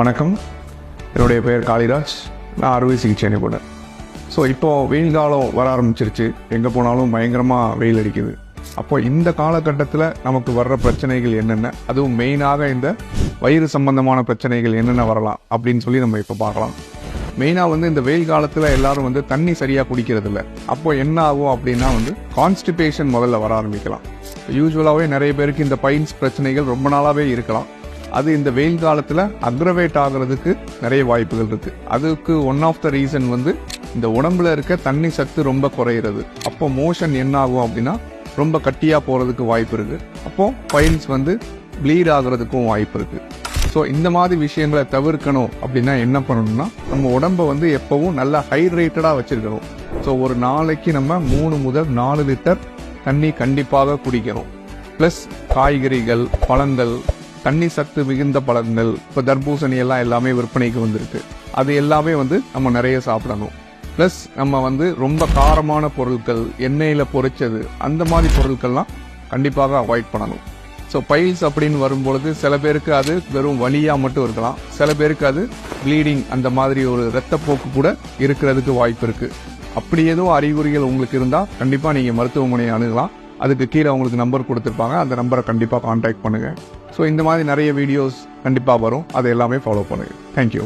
வணக்கம், என்னுடைய பெயர் காளிராஜ். நான் அறுவை சிகிச்சை நிபுணர். ஸோ இப்போது வெயில் காலம் வர ஆரம்பிச்சிருச்சு. எங்கே போனாலும் பயங்கரமாக வெயில் அடிக்குது. அப்போ இந்த காலகட்டத்தில் நமக்கு வர்ற பிரச்சனைகள் என்னென்ன, அதுவும் மெயினாக இந்த வயிறு சம்பந்தமான பிரச்சனைகள் என்னென்ன வரலாம் அப்படின்னு சொல்லி நம்ம இப்போ பார்க்கலாம். மெயினாக இந்த வெயில் காலத்தில் எல்லாரும் தண்ணி சரியாக குடிக்கிறது இல்லை. அப்போ என்ன ஆகும் அப்படின்னா கான்ஸ்டிபேஷன் முதல்ல வர ஆரம்பிக்கலாம். யூஸ்வலாகவே நிறைய பேருக்கு இந்த பைல்ஸ் பிரச்சனைகள் ரொம்ப நாளாகவே இருக்கலாம். அது இந்த வெயில் காலத்தில் அக்ரவேட் ஆகிறதுக்கு நிறைய வாய்ப்புகள் இருக்குது. அதுக்கு ஒன் ஆஃப் த ரீசன் இந்த உடம்புல இருக்க தண்ணி சத்து ரொம்ப குறையிறது. அப்போ மோஷன் என்ன ஆகும் அப்படின்னா ரொம்ப கட்டியாக போகிறதுக்கு வாய்ப்பு இருக்குது. அப்போது பைல்ஸ் ப்ளீட் ஆகிறதுக்கும் வாய்ப்பு இருக்குது. ஸோ இந்த மாதிரி விஷயங்களை தவிர்க்கணும் அப்படின்னா என்ன பண்ணணும்னா, நம்ம உடம்பை எப்பவும் நல்லா ஹைட்ரேட்டடாக வச்சுருக்கணும். ஸோ ஒரு நாளைக்கு நம்ம 3 முதல் 4 லிட்டர் தண்ணி கண்டிப்பாக குடிக்கணும். ப்ளஸ் காய்கறிகள், பழங்கள், தண்ணி சத்து மிகுந்த பழங்கள், இப்போ தர்பூசணி எல்லாம் எல்லாமே விற்பனைக்கு வந்திருக்கு. அது எல்லாமே நம்ம நிறைய சாப்பிடணும். ப்ளஸ் நம்ம ரொம்ப காரமான பொருட்கள், எண்ணெயில் பொரிச்சது, அந்த மாதிரி பொருட்கள்லாம் கண்டிப்பாக அவாய்ட் பண்ணணும். ஸோ பைல்ஸ் அப்படின்னு வரும்பொழுது சில பேருக்கு அது வெறும் வலியாக மட்டும் இருக்கலாம். சில பேருக்கு அது ப்ளீடிங், அந்த மாதிரி ஒரு இரத்தப்போக்கு கூட இருக்கிறதுக்கு வாய்ப்பு இருக்குது. அப்படி ஏதோ அறிகுறிகள் உங்களுக்கு இருந்தால் கண்டிப்பாக நீங்கள் மருத்துவமனையை அணுகலாம். அதுக்கு கீழே உங்களுக்கு நம்பர் கொடுத்துருப்பாங்க. அந்த நம்பரை கண்டிப்பாக கான்டாக்ட் பண்ணுங்கள். ஸோ இந்த மாதிரி நிறைய வீடியோஸ் கண்டிப்பாக வரும். அதை எல்லாமே ஃபாலோ பண்ணுங்கள். தேங்க்யூ.